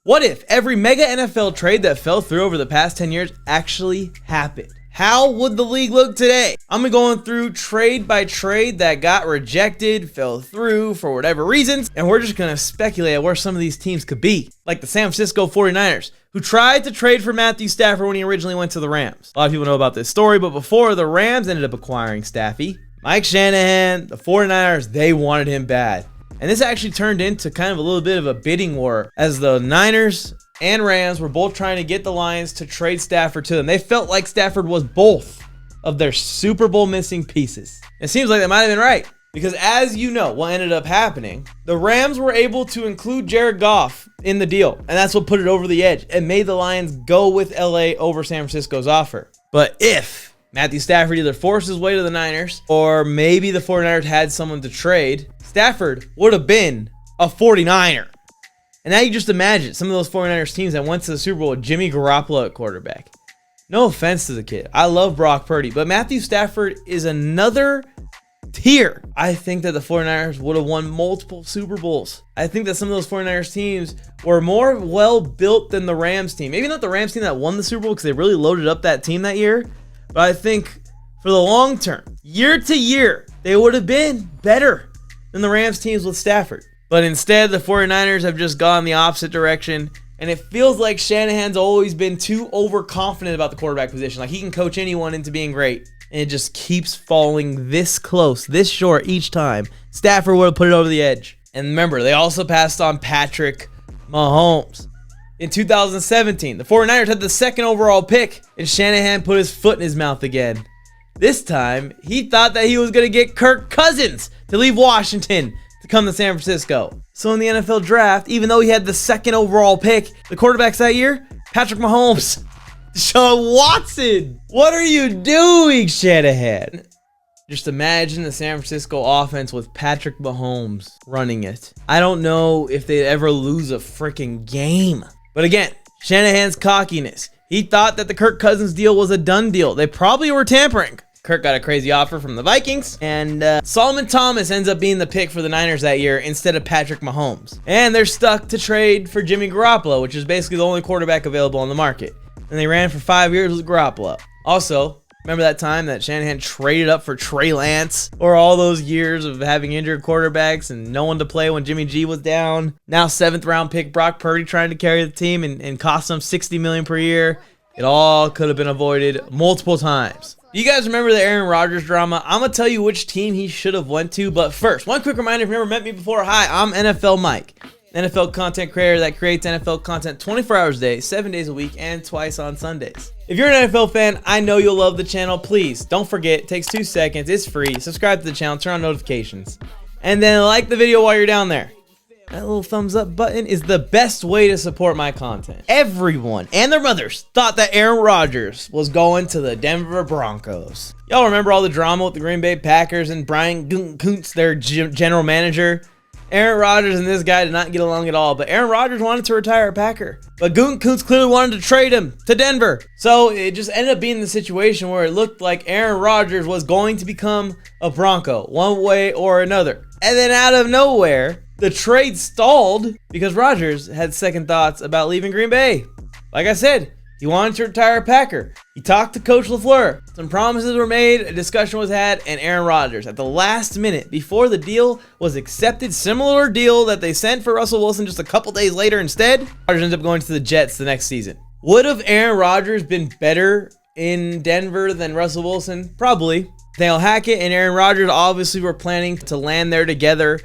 What if every mega NFL trade that fell through over the past 10 years actually happened? How would the league look today? I'm going through trade by trade that got rejected, fell through for whatever reasons, and we're just going to speculate at where some of these teams could be. Like the San Francisco 49ers, who tried to trade for Matthew Stafford when he originally went to the Rams. A lot of people know about this story, but before the Rams ended up acquiring Staffy, Mike Shanahan, the 49ers, they wanted him bad. And this actually turned into kind of a little bit of a bidding war as the Niners and Rams were both trying to get the Lions to trade Stafford to them. They felt like Stafford was both of their Super Bowl missing pieces. It seems like they might have been right, because as you know, what ended up happening, the Rams were able to include Jared Goff in the deal, and that's what put it over the edge and made the Lions go with LA over San Francisco's offer. But if Matthew Stafford either forced his way to the Niners, or maybe the 49ers had someone to trade, Stafford would have been a 49er. And now you just imagine some of those 49ers teams that went to the Super Bowl with Jimmy Garoppolo at quarterback. No offense to the kid. I love Brock Purdy, but Matthew Stafford is another tier. I think that the 49ers would have won multiple Super Bowls. I think that some of those 49ers teams were more well-built than the Rams team. Maybe not the Rams team that won the Super Bowl because they really loaded up that team that year, but I think for the long term, year to year, they would have been better than the Rams teams with Stafford. But instead, the 49ers have just gone the opposite direction, and it feels like Shanahan's always been too overconfident about the quarterback position. Like he can coach anyone into being great, and it just keeps falling this close, this short each time. Stafford would have put it over the edge. And remember, they also passed on Patrick Mahomes. In 2017, the 49ers had the second overall pick, and Shanahan put his foot in his mouth again. This time, he thought that he was going to get Kirk Cousins to leave Washington to come to San Francisco. So in the NFL draft, even though he had the second overall pick, the quarterbacks that year, Patrick Mahomes, Deshawn Watson. What are you doing, Shanahan? Just imagine the San Francisco offense with Patrick Mahomes running it. I don't know if they'd ever lose a freaking game. But again, Shanahan's cockiness. He thought that the Kirk Cousins deal was a done deal. They probably were tampering. Kirk got a crazy offer from the Vikings, and Solomon Thomas ends up being the pick for the Niners that year instead of Patrick Mahomes. And they're stuck to trade for Jimmy Garoppolo, which is basically the only quarterback available on the market. And they ran for 5 years with Garoppolo. Also, remember that time that Shanahan traded up for Trey Lance? Or all those years of having injured quarterbacks and no one to play when Jimmy G was down? Now 7th round pick Brock Purdy trying to carry the team and cost them $60 million per year. It all could have been avoided multiple times. You guys remember the Aaron Rodgers drama? I'm going to tell you which team he should have went to. But first, one quick reminder, if you've never met me before, hi, I'm NFL Mike. NFL content creator that creates NFL content 24 hours a day, 7 days a week, and twice on Sundays. If you're an NFL fan, I know you'll love the channel. Please, don't forget, it takes 2 seconds. It's free. Subscribe to the channel, turn on notifications, and then like the video while you're down there. That little thumbs up button is the best way to support my content. Everyone and their mothers thought that Aaron Rodgers was going to the Denver Broncos. Y'all remember all the drama with the Green Bay Packers and Brian Gutekunst, their general manager? Aaron Rodgers and this guy did not get along at all, but Aaron Rodgers wanted to retire a Packer. But Gutekunst clearly wanted to trade him to Denver. So it just ended up being the situation where it looked like Aaron Rodgers was going to become a Bronco one way or another. And then out of nowhere, the trade stalled because Rodgers had second thoughts about leaving Green Bay. Like I said, he wanted to retire a Packer. He talked to Coach LaFleur. Some promises were made, a discussion was had, and Aaron Rodgers, at the last minute, before the deal was accepted, similar deal that they sent for Russell Wilson just a couple days later instead, Rodgers ended up going to the Jets the next season. Would have Aaron Rodgers been better in Denver than Russell Wilson? Probably. Nathaniel Hackett and Aaron Rodgers obviously were planning to land there together.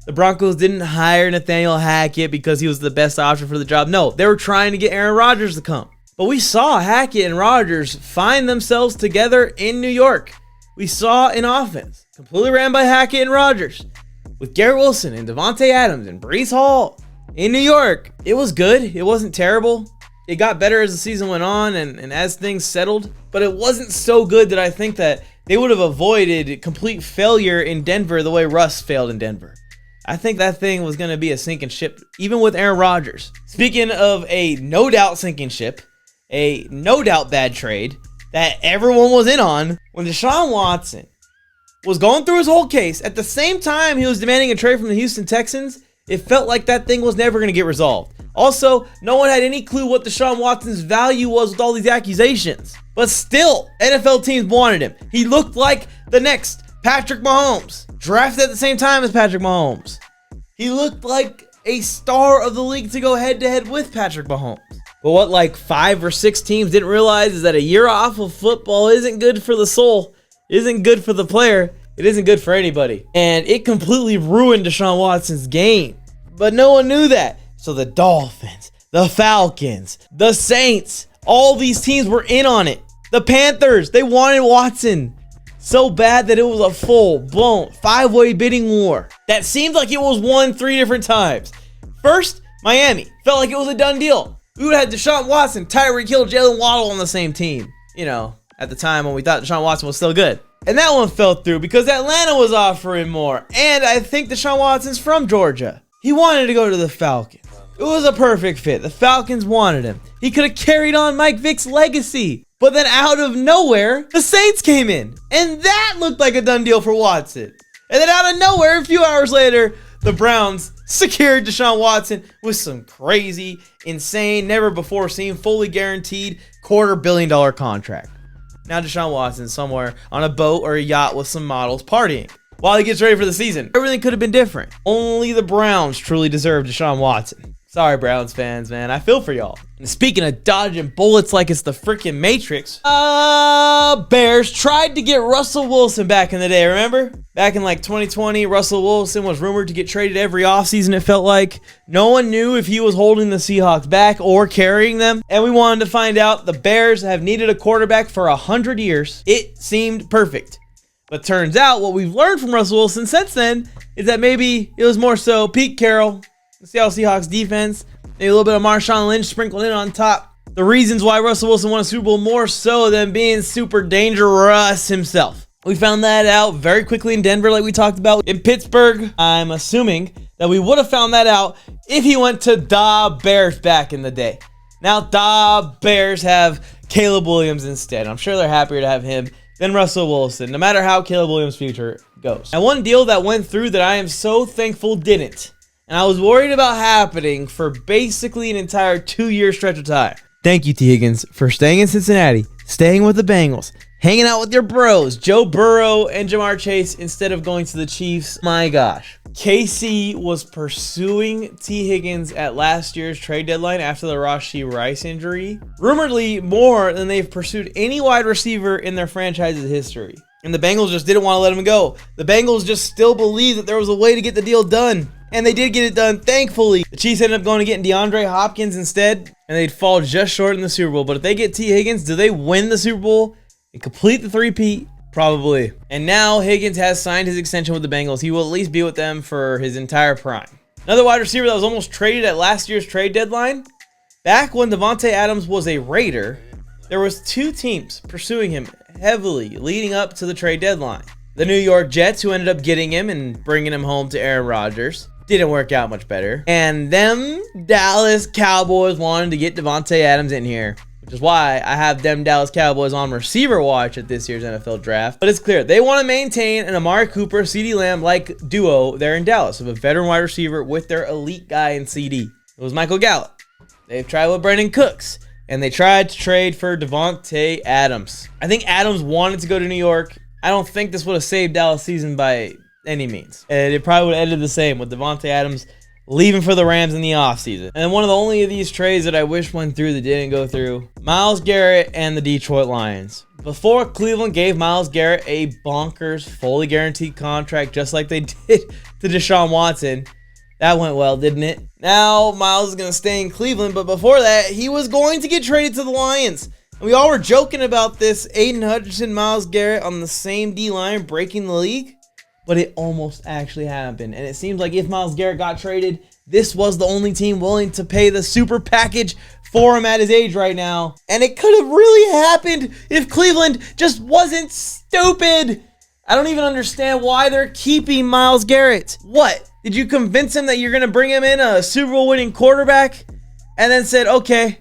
The Broncos didn't hire Nathaniel Hackett because he was the best option for the job. No, they were trying to get Aaron Rodgers to come. But we saw Hackett and Rodgers find themselves together in New York. We saw an offense completely ran by Hackett and Rodgers with Garrett Wilson and Devontae Adams and Breece Hall in New York. It was good. It wasn't terrible. It got better as the season went on and as things settled. But it wasn't so good that I think that they would have avoided complete failure in Denver the way Russ failed in Denver. I think that thing was going to be a sinking ship, even with Aaron Rodgers. Speaking of a no doubt sinking ship, a no doubt bad trade that everyone was in on, when Deshawn Watson was going through his whole case, at the same time he was demanding a trade from the Houston Texans, it felt like that thing was never going to get resolved. Also, no one had any clue what Deshaun Watson's value was with all these accusations. But still, NFL teams wanted him. He looked like the next Patrick Mahomes, drafted at the same time as Patrick Mahomes. He looked like a star of the league to go head-to-head with Patrick Mahomes. But what like 5 or 6 teams didn't realize is that a year off of football isn't good for the soul, isn't good for the player, it isn't good for anybody. And it completely ruined Deshaun Watson's game. But no one knew that. So the Dolphins, the Falcons, the Saints, all these teams were in on it. The Panthers, they wanted Watson so bad that it was a full-blown 5-way bidding war that seemed like it was won 3 different times. First, Miami felt like it was a done deal. We would have had Deshaun Watson, Tyreek Hill, Jalen Waddle on the same team. You know, at the time when we thought Deshaun Watson was still good. And that one fell through because Atlanta was offering more. And I think Deshaun Watson's from Georgia. He wanted to go to the Falcons. It was a perfect fit. The Falcons wanted him. He could have carried on Mike Vick's legacy. But then out of nowhere, the Saints came in. And that looked like a done deal for Watson. And then out of nowhere, a few hours later, the Browns secured Deshaun Watson with some crazy, insane, never before seen, fully guaranteed $250 million contract. Now Deshaun Watson's somewhere on a boat or a yacht with some models partying while he gets ready for the season. Everything could have been different. Only the Browns truly deserve Deshaun Watson. Sorry, Browns fans, man. I feel for y'all. And speaking of dodging bullets like it's the freaking Matrix, Bears tried to get Russell Wilson back in the day, remember? Back in like 2020, Russell Wilson was rumored to get traded every offseason, it felt like. No one knew if he was holding the Seahawks back or carrying them. And we wanted to find out. The Bears have needed a quarterback for 100 years. It seemed perfect. But turns out what we've learned from Russell Wilson since then is that maybe it was more so Pete Carroll, the Seattle Seahawks defense, maybe a little bit of Marshawn Lynch sprinkled in on top. The reasons why Russell Wilson won a Super Bowl more so than being super dangerous himself. We found that out very quickly in Denver like we talked about. In Pittsburgh, I'm assuming that we would have found that out if he went to the Bears back in the day. Now the Bears have Caleb Williams instead. I'm sure they're happier to have him than Russell Wilson, no matter how Caleb Williams' future goes. And one deal that went through that I am so thankful didn't, and I was worried about happening for basically an entire 2-year stretch of time. Thank you, Tee Higgins, for staying in Cincinnati, staying with the Bengals, hanging out with your bros, Joe Burrow and Jamar Chase, instead of going to the Chiefs. My gosh. KC was pursuing Tee Higgins at last year's trade deadline after the Rashee Rice injury, rumoredly more than they've pursued any wide receiver in their franchise's history. And the Bengals just didn't want to let him go. The Bengals just still believed that there was a way to get the deal done. And they did get it done, thankfully. The Chiefs ended up going to getting DeAndre Hopkins instead, and they'd fall just short in the Super Bowl. But if they get Tee Higgins, do they win the Super Bowl and complete the three-peat? Probably. And now Higgins has signed his extension with the Bengals. He will at least be with them for his entire prime. Another wide receiver that was almost traded at last year's trade deadline. Back when Davante Adams was a Raider, there was 2 teams pursuing him heavily leading up to the trade deadline. The New York Jets, who ended up getting him and bringing him home to Aaron Rodgers. Didn't work out much better. And them Dallas Cowboys wanted to get Davante Adams in here, which is why I have them Dallas Cowboys on receiver watch at this year's NFL draft. But it's clear they want to maintain an Amari Cooper, CeeDee Lamb-like duo there in Dallas of a veteran wide receiver with their elite guy in CD. It was Michael Gallup. They've tried with Brandon Cooks, and they tried to trade for Davante Adams. I think Adams wanted to go to New York. I don't think this would have saved Dallas' season by any means. And it probably would have ended the same with Davante Adams leaving for the Rams in the offseason. And one of the only of these trades that I wish went through that didn't go through, Myles Garrett and the Detroit Lions. Before Cleveland gave Myles Garrett a bonkers, fully guaranteed contract just like they did to Deshaun Watson, that went well, didn't it? Now Myles is going to stay in Cleveland, but before that, he was going to get traded to the Lions. And we all were joking about this, Aiden Hutchinson, Myles Garrett on the same D-line breaking the league. But it almost actually happened. And it seems like if Myles Garrett got traded, this was the only team willing to pay the super package for him at his age right now. And it could have really happened if Cleveland just wasn't stupid. I don't even understand why they're keeping Myles Garrett. What? Did you convince him that you're going to bring him in a Super Bowl winning quarterback? And then said, okay,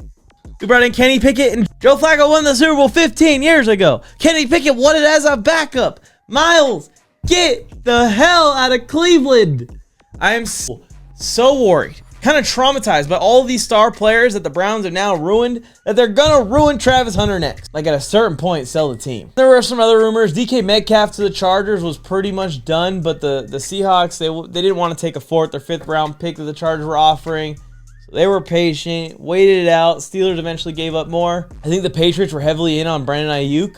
we brought in Kenny Pickett and Joe Flacco won the Super Bowl 15 years ago. Kenny Pickett wanted as a backup. Myles, get the hell out of Cleveland. I am so worried kind of traumatized by all these star players that the Browns are now ruined, that they're gonna ruin Travis Hunter next. Like, at a certain point, sell the team. There were some other rumors. DK Metcalf to the Chargers was pretty much done, but the Seahawks, they didn't want to take a 4th or 5th round pick that the Chargers were offering. So they were patient, waited it out. Steelers eventually gave up more. I think the Patriots were heavily in on Brandon Ayuk.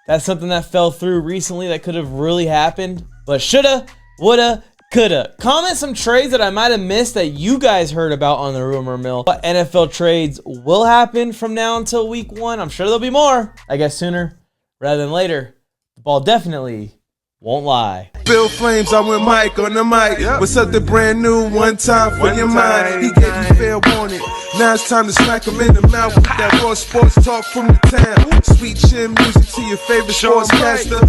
That's something that fell through recently that could have really happened. But shoulda, woulda, coulda. Comment some trades that I might have missed that you guys heard about on the rumor mill. What NFL trades will happen from now until week 1? I'm sure there'll be more. I guess sooner rather than later. The ball definitely won't lie. Bill Flames, I went Mike on the mic. With something brand new, one time for your mind. He gave you fair warning. Now it's time to smack him in the mouth with that raw sports talk from the town. Sweet chin music to your favorite sportscaster.